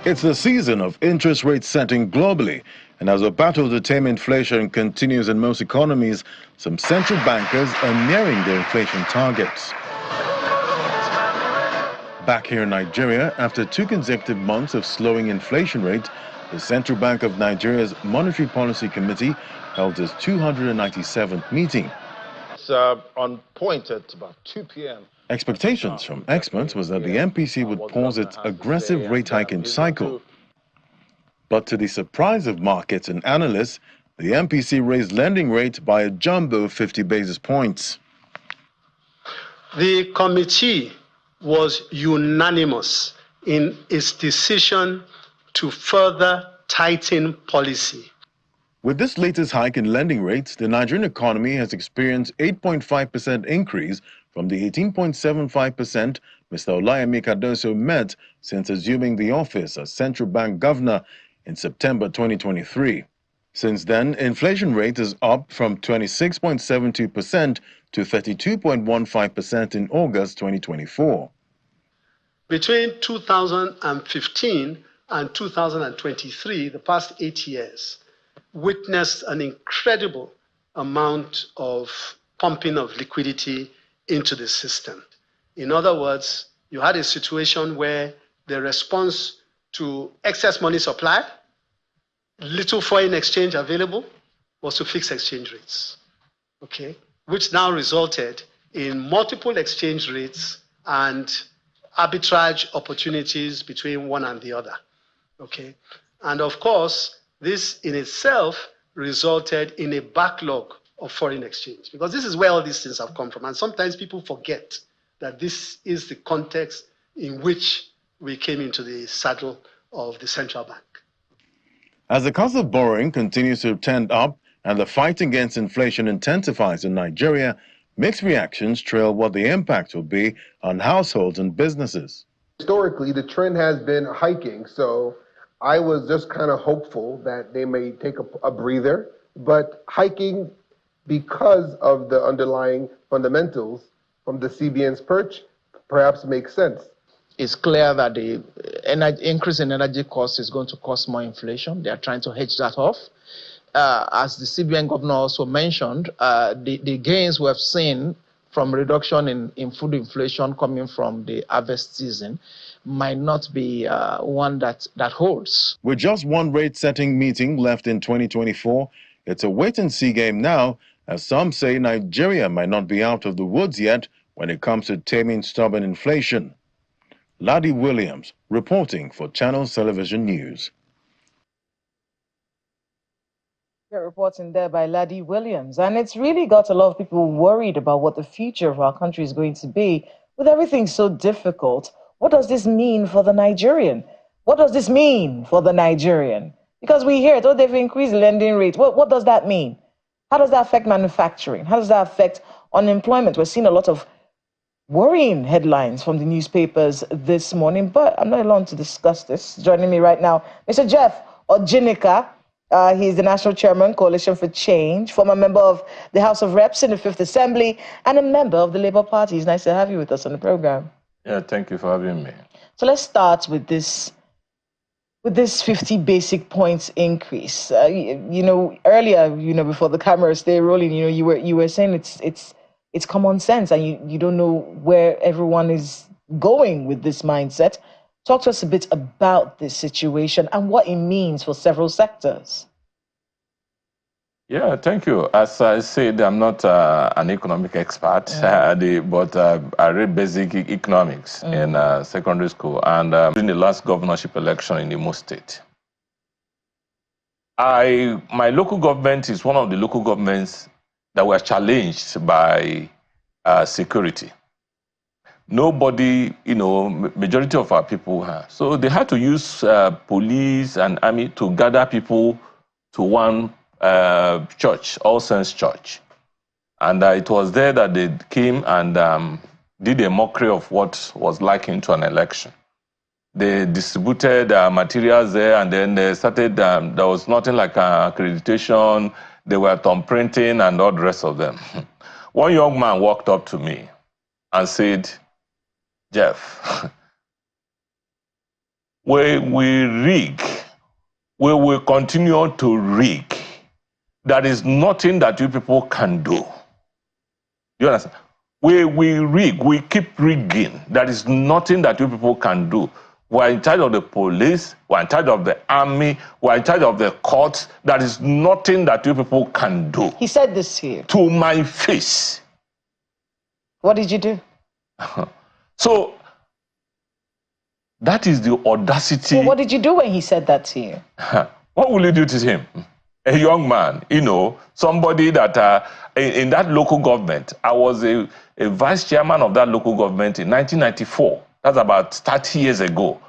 It's the season of interest rate setting globally, and as the battle to tame inflation continues in most economies, some central bankers are nearing their inflation targets. Back here in Nigeria, after 2 consecutive months of slowing inflation rate, the Central Bank of Nigeria's Monetary Policy Committee held its 297th meeting. It's on point at about 2 p.m. Expectations from experts was that the MPC would pause its aggressive rate hiking cycle. But to the surprise of markets and analysts, the MPC raised lending rates by a jumbo 50 basis points. The committee was unanimous in its decision to further tighten policy. With this latest hike in lending rates, the Nigerian economy has experienced 8.5% increase from the 18.75% Mr. Olayemi Cardoso met since assuming the office as central bank governor in September 2023. Since then, inflation rate is up from 26.72% to 32.15% in August 2024. Between 2015 and 2023, the past 8 years, witnessed an incredible amount of pumping of liquidity into the system. In other words, you had a situation where the response to excess money supply, little foreign exchange available, was to fix exchange rates, okay, which now resulted in multiple exchange rates and arbitrage opportunities between one and the other, okay? And of course, this in itself resulted in a backlog of foreign exchange, because this is where all these things have come from. And sometimes people forget that this is the context in which we came into the saddle of the central bank. As the cost of borrowing continues to trend up and the fight against inflation intensifies in Nigeria, mixed reactions trail what the impact will be on households and businesses. Historically, the trend has been hiking, so I was just kind of hopeful that they may take a breather, but hiking because of the underlying fundamentals from the CBN's perch perhaps makes sense. It's clear that the increase in energy costs is going to cause more inflation. They are trying to hedge that off. As the CBN governor also mentioned, the gains we have seen from reduction in food inflation coming from the harvest season might not be one that holds. With just one rate-setting meeting left in 2024, it's a wait-and-see game now, as some say Nigeria might not be out of the woods yet when it comes to taming stubborn inflation. Laddie Williams, reporting for Channels Television News. Reporting there by Laddie Williams. And it's really got a lot of people worried about what the future of our country is going to be. With everything so difficult, what does this mean for the Nigerian? What does this mean for the Nigerian? Because we hear it, oh, they've increased lending rates. What does that mean? How does that affect manufacturing? How does that affect unemployment? We're seeing a lot of worrying headlines from the newspapers this morning, but I'm not alone to discuss this. Joining me right now, Mr. Jeff Ojinika. He's the National Chairman, Coalition for Change, former member of the House of Reps in the 5th Assembly, and a member of the Labour Party. It's nice to have you with us on the program. Yeah, thank you for having me. So let's start with this 50 basic points increase. Earlier, before the cameras stay rolling, you were saying it's common sense, and you don't know where everyone is going with this mindset. Talk to us a bit about this situation and what it means for several sectors. Yeah, thank you. As I said, I'm not an economic expert, but I read basic economics in secondary school and in the last governorship election in Imo State. My local government is one of the local governments that were challenged by security. Nobody, majority of our people have. So they had to use police and army to gather people to one church, All Saints Church. And it was there that they came and did a mockery of what was likened to an election. They distributed materials there, and then they started, there was nothing like accreditation. They were thumb printing and all the rest of them. One young man walked up to me and said, Jeff, where we rig, we will continue to rig. There is nothing that you people can do. You understand? We rig, we keep rigging. There is nothing that you people can do. We're in charge of the police, we're in charge of the army, we're in charge of the courts. There is nothing that you people can do. He said this here. To my face. What did you do? So, that is the audacity. So what did you do when he said that to you? What will you do to him? A young man, you know, somebody that in that local government, I was a vice chairman of that local government in 1994. That's about 30 years ago.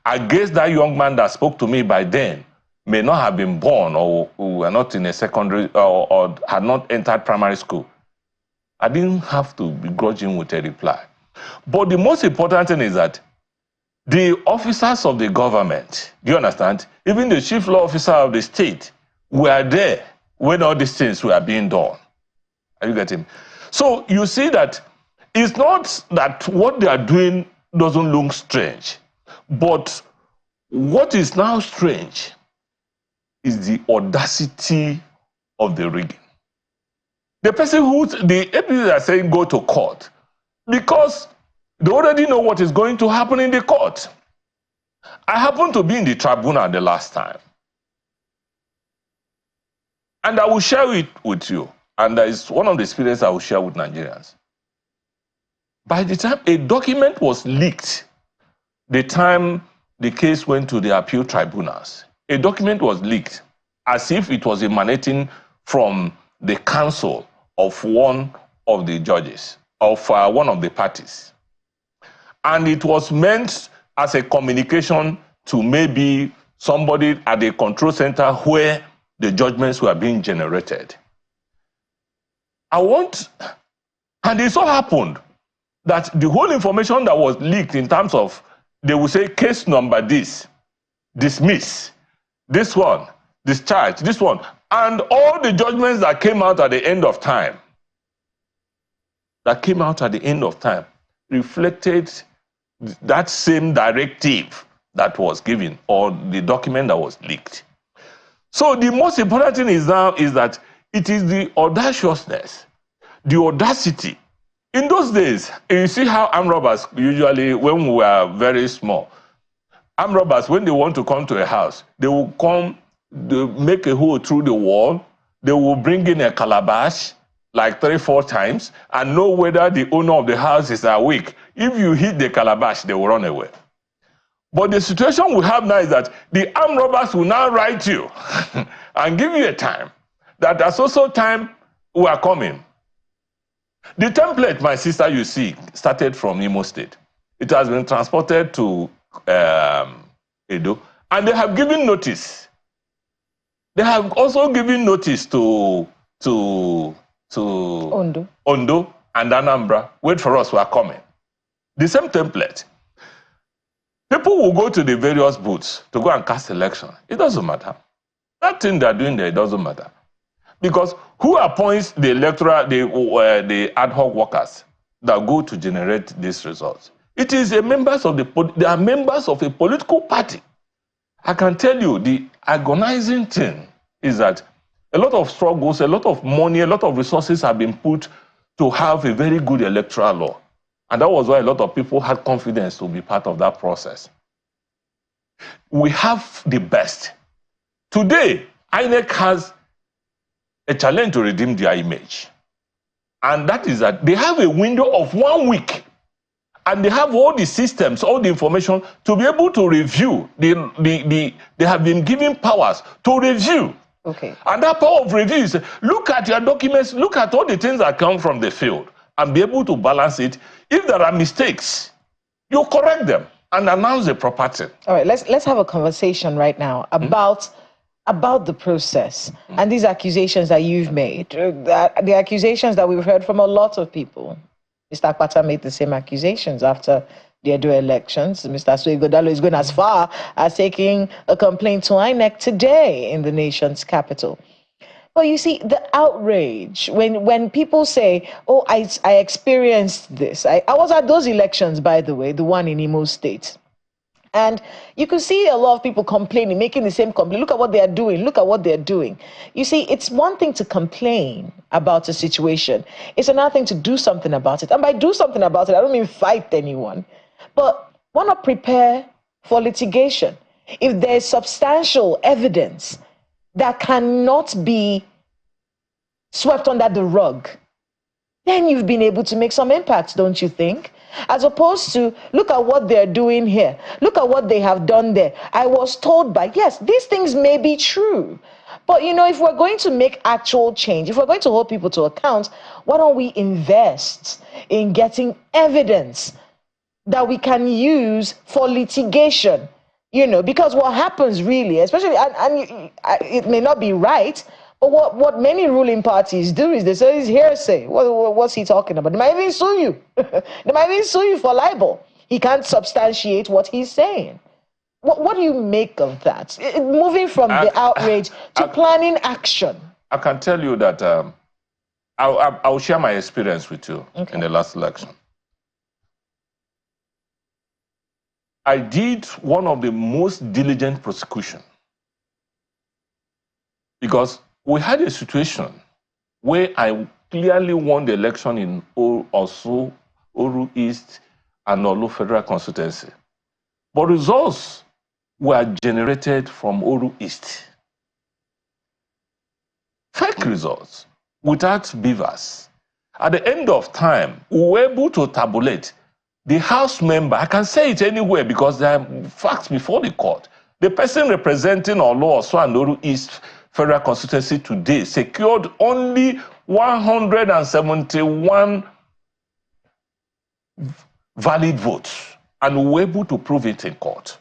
I guess that young man that spoke to me by then may not have been born or were not in a secondary or had not entered primary school. I didn't have to begrudge him with a reply. But the most important thing is that the officers of the government, do you understand? Even the chief law officer of the state were there when all these things were being done. Are you getting? So you see that it's not that what they are doing doesn't look strange, but what is now strange is the audacity of the rigging. The person who, the APCs are saying go to court because they already know what is going to happen in the court. I happened to be in the tribunal the last time. And I will share it with you. And that is one of the experiences I will share with Nigerians. By the time a document was leaked, the time the case went to the appeal tribunals, a document was leaked as if it was emanating from the counsel of one of the judges, of one of the parties. And it was meant as a communication to maybe somebody at the control center where the judgments were being generated. And it so happened that the whole information that was leaked in terms of, they will say case number this, dismiss, this one, discharge, this one, and all the judgments that came out at the end of time, reflected that same directive that was given or the document that was leaked. So the most important thing is now is that it is the audaciousness, the audacity. In those days, you see how armed robbers usually, when we were very small, armed robbers, when they want to come to a house, they will come, they make a hole through the wall, they will bring in a calabash like 3-4 times and know whether the owner of the house is awake. If you hit the calabash, they will run away. But the situation we have now is that the armed robbers will now write you and give you a time that at so time we are coming. The template, my sister, you see, started from Imo State. It has been transported to Edo, and they have given notice. They have also given notice to Ondo and Anambra. Wait for us, we are coming. The same template. People will go to the various booths to go and cast election. It doesn't matter. That thing they're doing there, it doesn't matter. Because who appoints the electoral, the ad hoc workers that go to generate these results? It is they are members of a political party. I can tell you the agonizing thing is that a lot of struggles, a lot of money, a lot of resources have been put to have a very good electoral law. And that was why a lot of people had confidence to be part of that process. We have the best. Today, INEC has a challenge to redeem their image. And that is that they have a window of 1 week. And they have all the systems, all the information to be able to review. They have been given powers to review. Okay. And that power of review is, look at your documents, look at all the things that come from the field, and be able to balance it. If there are mistakes, you correct them and announce the proper thing. All right, let's have a conversation right now about the process and these accusations that you've made. The accusations that we've heard from a lot of people. Mr. Akpata made the same accusations after the Edo elections. Mr. Suegodalo is going as far as taking a complaint to INEC today in the nation's capital. Well, you see, the outrage, when people say, oh, I experienced this. I was at those elections, by the way, the one in Imo State. And you can see a lot of people complaining, making the same complaint. Look at what they are doing. Look at what they're doing. You see, it's one thing to complain about a situation. It's another thing to do something about it. And by do something about it, I don't mean fight anyone. But why not prepare for litigation? If there's substantial evidence that cannot be swept under the rug, then you've been able to make some impact, don't you think? As opposed to, look at what they're doing here. Look at what they have done there. I was told by, yes, these things may be true. But, you know, if we're going to make actual change, if we're going to hold people to account, why don't we invest in getting evidence that we can use for litigation? You know, because what happens really, especially, and it may not be right, but what many ruling parties do is they say it's hearsay. What's he talking about? They might even sue you. They might even sue you for libel. He can't substantiate what he's saying. What do you make of that? Moving from the outrage to planning action. I can tell you that I'll share my experience with you in the last election. I did one of the most diligent prosecution because we had a situation where I clearly won the election in Osu, Oru East, and Olu Federal Constituency. But results were generated from Oru East. Fake results, without beavers. At the end of time, we were able to tabulate the House member. I can say it anywhere because there are facts before the court. The person representing Olu, Osu, and Oru East Federal Constituency today secured only 171 valid votes, and we were able to prove it in court.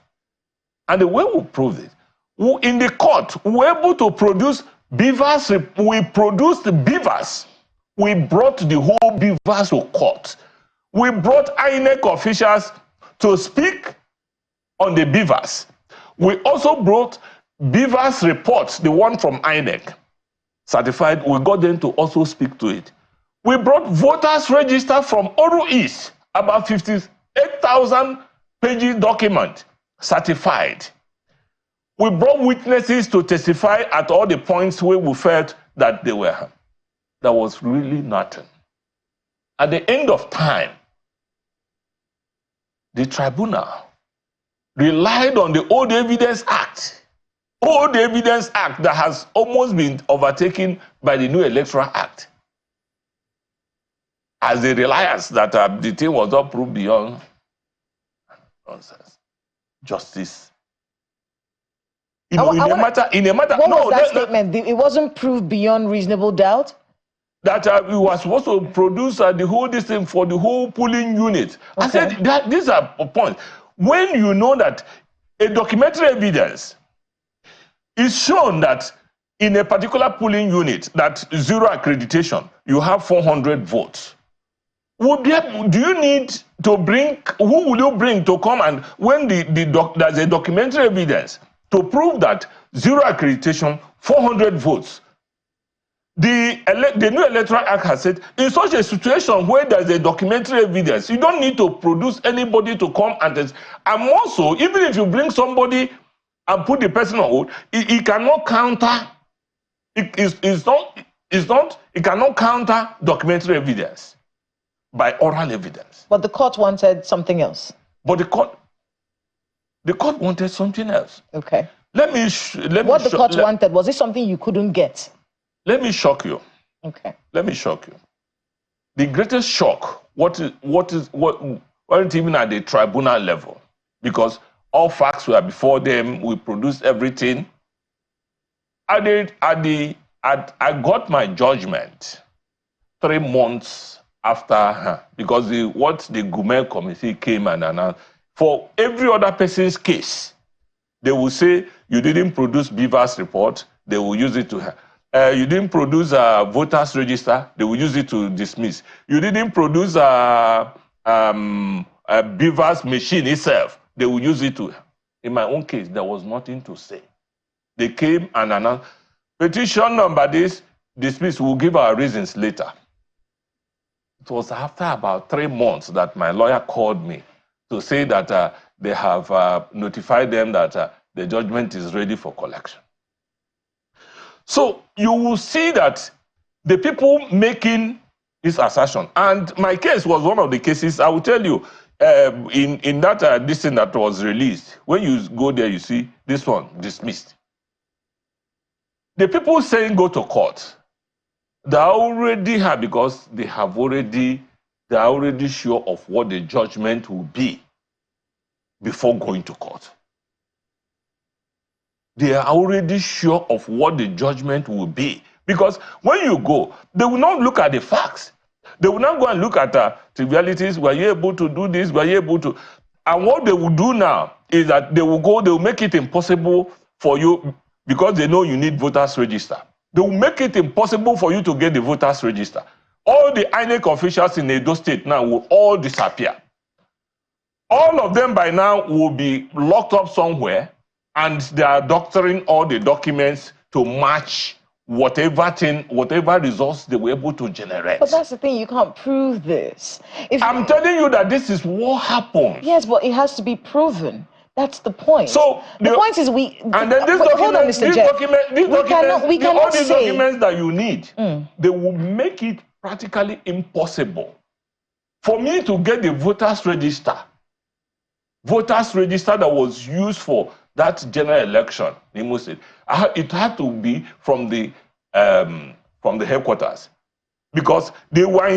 And the way we proved it, in the court, we were able to produce beavers. We produced beavers. We brought the whole beavers to court. We brought INEC officials to speak on the beavers. We also brought beavers reports, the one from INEC, certified. We got them to also speak to it. We brought voters register from Oru East, about 58,000 pages document, certified. We brought witnesses to testify at all the points where we felt that they were harmed. There was really nothing. At the end of time, the tribunal relied on the Old Evidence Act. Old Evidence Act that has almost been overtaken by the new Electoral Act. As a reliance that the thing was not proved beyond nonsense. Justice. In a matter. What was that statement? It wasn't proved beyond reasonable doubt? That we were supposed to produce the whole thing for the whole polling unit. Okay. I said that these are points. When you know that a documentary evidence is shown that in a particular polling unit that zero accreditation, you have 400 votes. Do you need to bring, who will you bring to come and when there's a documentary evidence to prove that zero accreditation, 400 votes? The new Electoral Act has said, in such a situation where there's a documentary evidence, you don't need to produce anybody to come and test. And also, even if you bring somebody and put the person on hold, it cannot counter. It cannot counter documentary evidence by oral evidence. But the court wanted something else. But the court wanted something else. Okay. What the court wanted, was it something you couldn't get? Let me shock you. Okay. Let me shock you. The greatest shock wasn't even at the tribunal level, because all facts were before them. We produced everything. I got my judgment 3 months after, because the Gumel committee came and announced, for every other person's case, they will say, you didn't produce Beaver's report, they will use it to you didn't produce a voters register, they will use it to dismiss. You didn't produce a Beaver's machine itself, they will use it to. In my own case, there was nothing to say. They came and announced, petition number this, dismissed, we'll give our reasons later. It was after about 3 months that my lawyer called me to say that they have notified them that the judgment is ready for collection. So you will see that the people making this assertion, and my case was one of the cases, I will tell you, in that this thing that was released, when you go there, you see this one dismissed. The people saying go to court, they already have, because they are already sure of what the judgment will be before going to court. They are already sure of what the judgment will be. Because when you go, they will not look at the facts. They will not go and look at trivialities. Were you able to do this? Were you able to? And what they will do now is that they will make it impossible for you, because they know you need voters register. They will make it impossible for you to get the voters register. All the INEC officials in Edo State now will all disappear. All of them by now will be locked up somewhere, and they are doctoring all the documents to match whatever results they were able to generate. But that's the thing, you can't prove this. I'm telling you that this is what happens. Yes, but it has to be proven. That's the point. So the point is and then hold on, Mr. Jeff. All these documents that you need, they will make it practically impossible for me to get the voters register that was used for that general election in Imo State. It had to be from the headquarters, because they were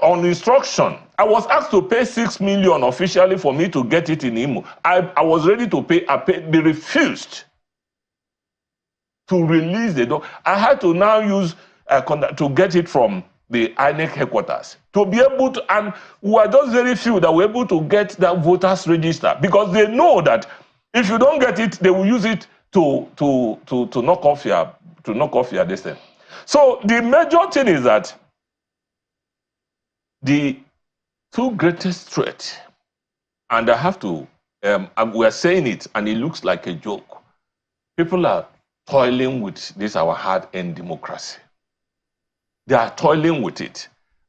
on instruction. I was asked to pay 6 million officially for me to get it in Imo. I was ready to pay. They refused to release the document. I had to now use to get it from the INEC headquarters to be able to, and we were just very few that were able to get that voters register, because they know that if you don't get it, they will use it to knock off your distance. So the major thing is that the two greatest threats, and I have to, we are saying it, and it looks like a joke. People are toiling with this, our hard-earned democracy. They are toiling with it.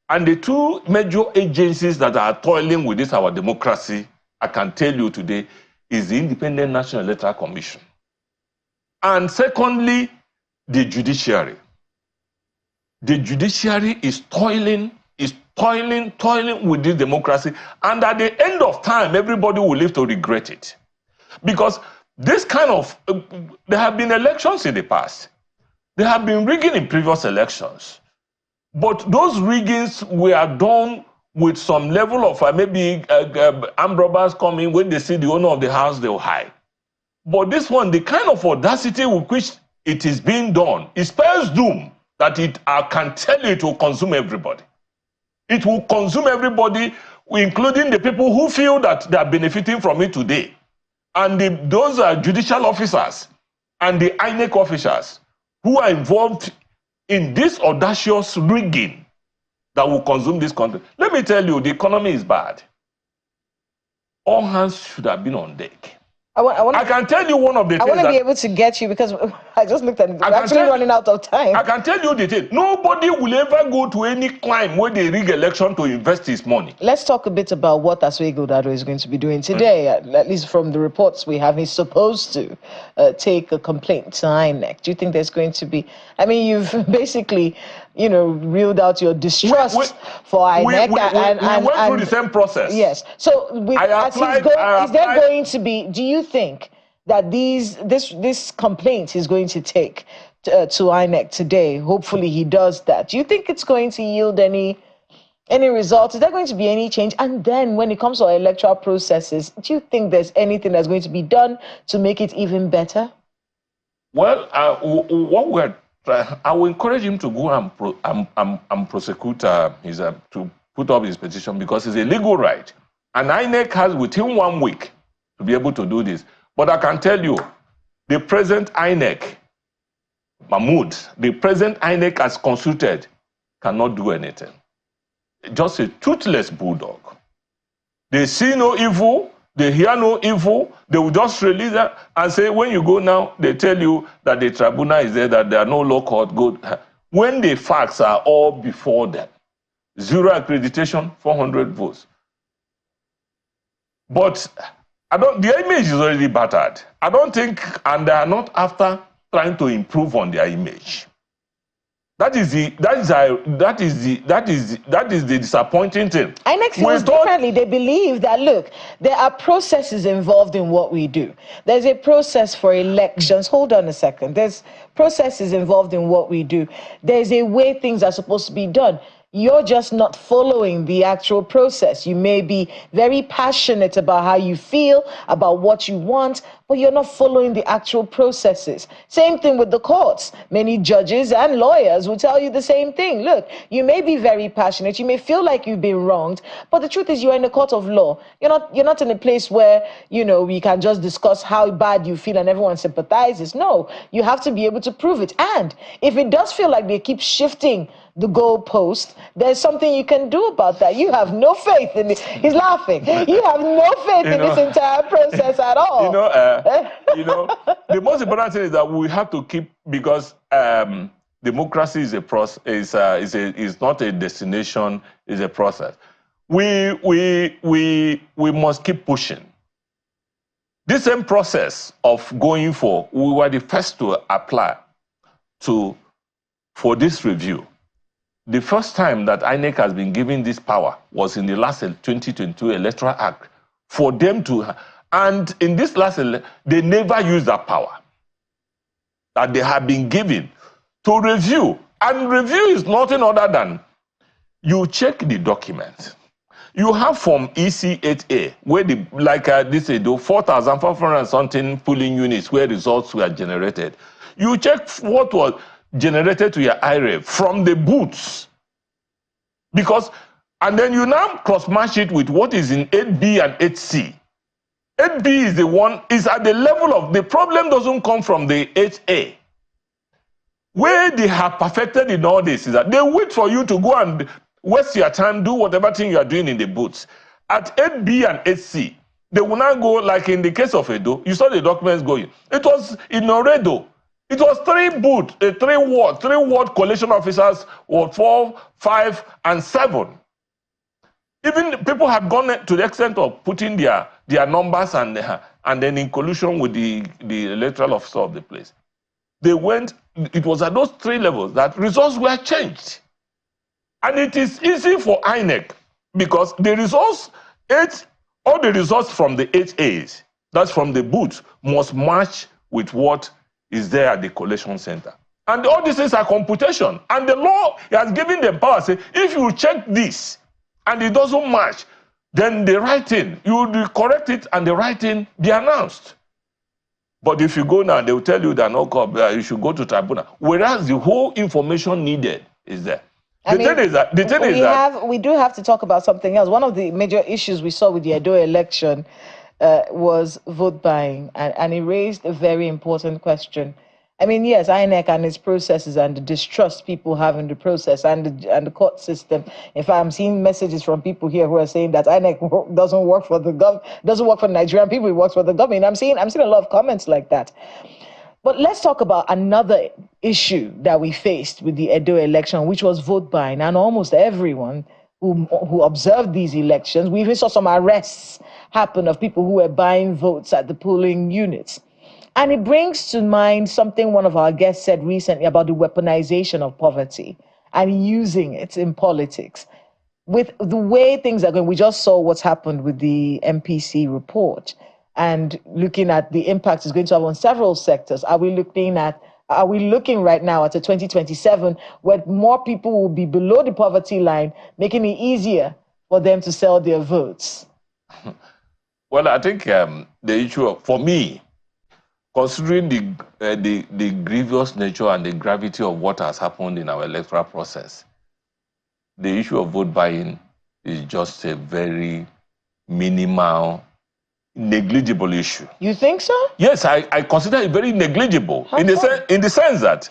And the two major agencies that are toiling with this, our democracy, I can tell you today, is the Independent National Electoral Commission. And secondly, the judiciary. The judiciary is toiling with this democracy. And at the end of time, everybody will live to regret it. Because this kind of, there have been elections in the past. There have been rigging in previous elections. But those riggings were done with some level of maybe armed robbers coming. When they see the owner of the house, they will hide. But this one, the kind of audacity with which it is being done, it spells doom that I can tell you it will consume everybody. It will consume everybody, including the people who feel that they are benefiting from it today. And those are judicial officers and the INEC officers who are involved in this audacious rigging that will consume this country. Let me tell you, the economy is bad. All hands should have been on deck. I can tell you one of the things. I want to be able to get you, because I just looked at it. We're actually running out of time. I can tell you the thing. Nobody will ever go to any crime where they rig election to invest his money. Let's talk a bit about what Asuego Dado is going to be doing today. At least from the reports we have, he's supposed to take a complaint to INEC. Do you think there's going to be? I mean, you've basically, reeled out your distrust for INEC. We went through the same process. Yes. So, is there going to be? Do you think that this complaint he's going to take to INEC today, hopefully he does that? Do you think it's going to yield any results? Is there going to be any change? And then when it comes to our electoral processes, do you think there's anything that's going to be done to make it even better? Well, I will encourage him to go and prosecute to put up his petition, because it's a legal right. And INEC has within 1 week to be able to do this. But I can tell you, the present INEC, Mahmoud, the present INEC as consulted, cannot do anything. Just a toothless bulldog. They see no evil, they hear no evil, they will just release that and say, when you go now, they tell you that the tribunal is there, that there are no law court. When the facts are all before them, 0 accreditation, 400 votes. But their image is already battered. I don't think, and they are not after trying to improve on their image. That is the disappointing thing. INEC feels differently. They believe that, look, there are processes involved in what we do. There's a process for elections. Hold on a second. There's processes involved in what we do. There's a way things are supposed to be done. You're just not following the actual process. You may be very passionate about how you feel, about what you want, but you're not following the actual processes. Same thing with the courts. Many judges and lawyers will tell you the same thing. Look, you may be very passionate. You may feel like you've been wronged, but the truth is you're in a court of law. You're not in a place where, we can just discuss how bad you feel and everyone sympathizes. No, you have to be able to prove it. And if it does feel like they keep shifting the goalpost, there's something you can do about that. You have no faith in it. He's laughing. You have no faith in this entire process at all. The most important thing is that we have to keep, because democracy is a process. Is not a destination. Is a process. We must keep pushing. This same process of going for, we were the first to apply for this review. The first time that INEC has been given this power was in the last 2022 Electoral Act for them to, and in this last, they never used that power that they have been given to review. And review is nothing other than you check the documents. You have from EC8A, where this 4,500 something polling units where results were generated. You check what was generated to your IREV from the booths. And then you now cross-match it with what is in 8B and 8C. 8B is the one, is at the level of, the problem doesn't come from the 8A. Where they have perfected in all this is that they wait for you to go and waste your time, do whatever thing you are doing in the booths. At 8B and 8C, they will now go, like in the case of Edo, you saw the documents going. It was in Oredo. It was 3 booths, 3-ward collation officers, were 4, 5, and 7. Even people have gone to the extent of putting their numbers and then in collusion with the electoral officer of the place. They went, it was at those 3 levels that results were changed. And it is easy for INEC because the results, all the results from the 8As, that's from the booth, must match with what is there at the collation center. And all these things are computation. And the law has given them power, say, if you check this and it doesn't match, then the right thing, you correct it and the right thing be announced. But if you go now, they will tell you that you should go to tribunal. Whereas the whole information needed is there. We do have to talk about something else. One of the major issues we saw with the Edo election was vote buying, and it raised a very important question. I mean, yes, INEC and its processes and the distrust people have in the process and the court system. In fact, I'm seeing messages from people here who are saying that INEC doesn't work for the doesn't work for Nigerian people, it works for the government. I'm seeing a lot of comments like that. But let's talk about another issue that we faced with the Edo election, which was vote buying. And almost everyone who observed these elections, we even saw some arrests happen of people who were buying votes at the polling units. And it brings to mind something one of our guests said recently about the weaponization of poverty and using it in politics. With the way things are going, we just saw what's happened with the MPC report. And looking at the impact it's going to have on several sectors. Are we looking right now at a 2027 where more people will be below the poverty line, making it easier for them to sell their votes? Well, I think the issue for me, considering the grievous nature and the gravity of what has happened in our electoral process, the issue of vote buying is just a very minimal, negligible issue. You think so? Yes, I consider it very negligible in the sense that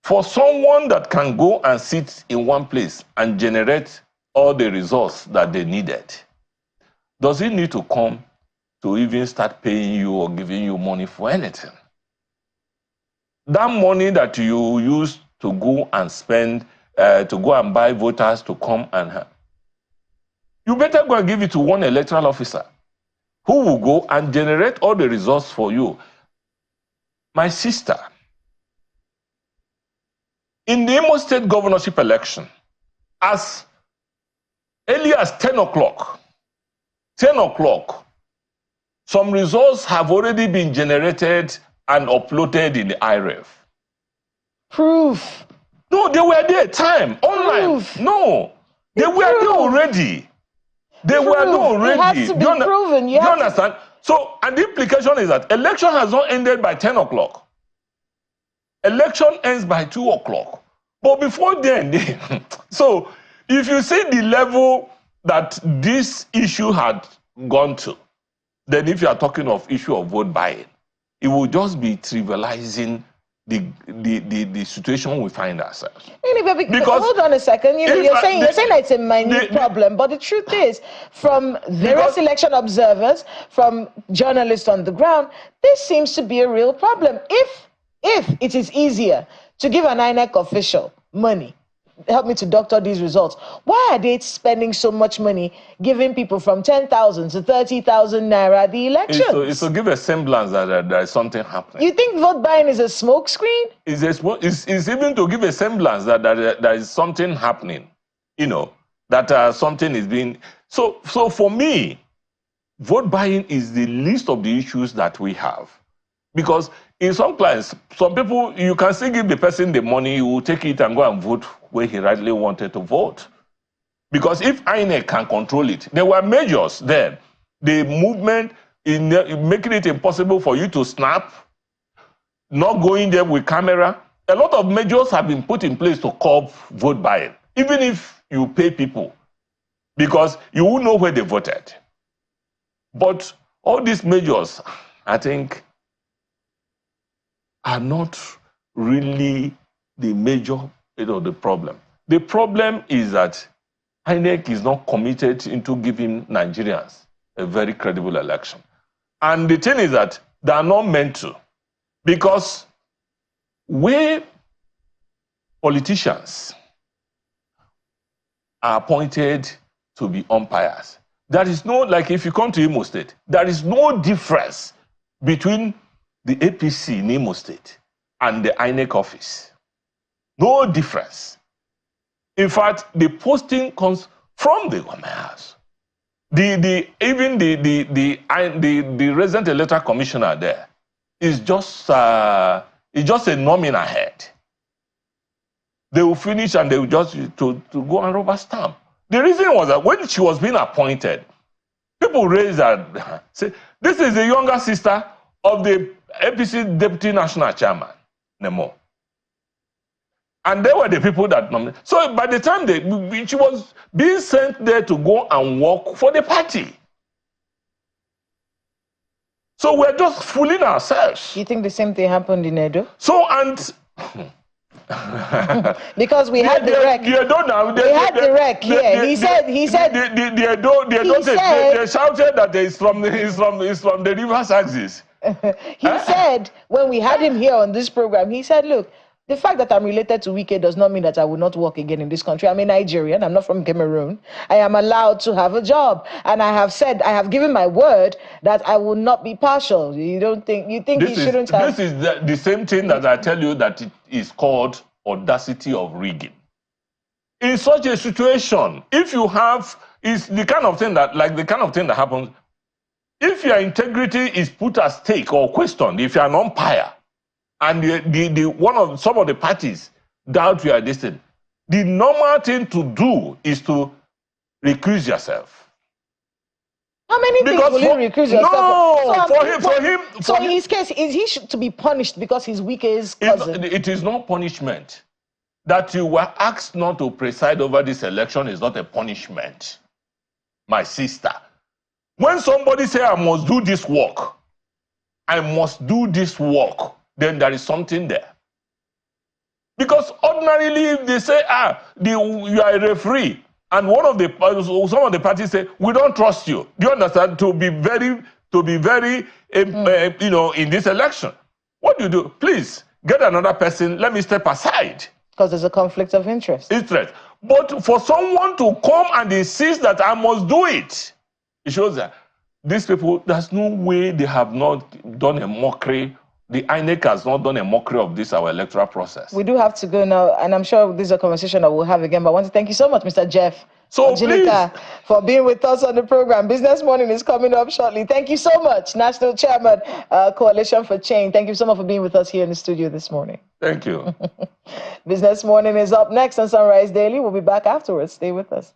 for someone that can go and sit in one place and generate all the results that they needed, does he need to come to even start paying you or giving you money for anything? That money that you use to go and spend, to go and buy voters to come and you better go and give it to one electoral officer who will go and generate all the results for you. My sister, in the Imo State governorship election, as early as 10 o'clock, some results have already been generated and uploaded in the IREF. Proof. No, they were there, time, online. Proof. No, they were there already. They were there already. It has to be proven. Do you understand? So, and the implication is that election has not ended by 10 o'clock. Election ends by 2 o'clock. But before then, so if you see the level that this issue had gone to, then if you are talking of issue of vote buying, it will just be trivializing the situation we find ourselves. Because hold on a second, you're saying it's a minute problem, but the truth is, from various election observers, from journalists on the ground, this seems to be a real problem. If it is easier to give an INEC official money, help me to doctor these results, why are they spending so much money giving people from 10,000 to 30,000 naira at the elections? It's to give a semblance that there is something happening. You think vote buying is a smokescreen? It's even to give a semblance that there is something happening, that something is being... So for me, vote buying is the least of the issues that we have. Because in some clients, some people, you can still give the person the money, he will take it and go and vote where he rightly wanted to vote. Because if INEC can control it, there were measures there. The movement in making it impossible for you to snap, not going there with camera. A lot of measures have been put in place to curb vote buying, even if you pay people, because you will know where they voted. But all these measures, I think, are not really the major, the problem. The problem is that INEC is not committed into giving Nigerians a very credible election. And the thing is that they are not meant to, because where politicians are appointed to be umpires, there is no, like if you come to Imo State, there is no difference between the APC in Imo State and the INEC office. No difference. In fact, the posting comes from the government house. Even the resident electoral commissioner there is just a nominal head. They will finish and they will just to go and rubber stamp. The reason was that when she was being appointed, people raised that, say, this is the younger sister of the APC Deputy National Chairman, Nemo. And they were the people that nominated. So by the time she was being sent there to go and work for the party. So we're just fooling ourselves. You think the same thing happened in Edo? So, and... because we had the rec. We had the rec here. He said they shouted that it's from the reverse axis. He said, when we had him here on this program, he said, look, the fact that I'm related to Wike does not mean that I will not work again in this country. I'm a Nigerian. I'm not from Cameroon. I am allowed to have a job. And I have said, I have given my word that I will not be partial. You think he shouldn't have... This is the same thing that I tell you that it is called audacity of rigging. In such a situation, if you have, it's the kind of thing that, happens, if your integrity is put at stake or questioned, if you're an umpire, and some of the parties doubt you are distant, the normal thing to do is to recuse yourself. How many things will you recuse yourself? No, for him. So in his case, is he to be punished because he's Wike's cousin? It is not punishment. That you were asked not to preside over this election is not a punishment, my sister. When somebody says, I must do this work, then there is something there. Because ordinarily, if they say, you are a referee, and some of the parties say, we don't trust you. Do you understand? To be very, in this election. What do you do? Please, get another person, let me step aside. Because there's a conflict of interest. But for someone to come and insist that I must do it, it shows that these people, there's no way they have not done a mockery. The INEC has not done a mockery of this, our electoral process. We do have to go now, and I'm sure this is a conversation that we'll have again, but I want to thank you so much, Mr. Jeff Ojinika, for being with us on the program. Business Morning is coming up shortly. Thank you so much, National Chairman, Coalition for Change. Thank you so much for being with us here in the studio this morning. Thank you. Business Morning is up next on Sunrise Daily. We'll be back afterwards. Stay with us.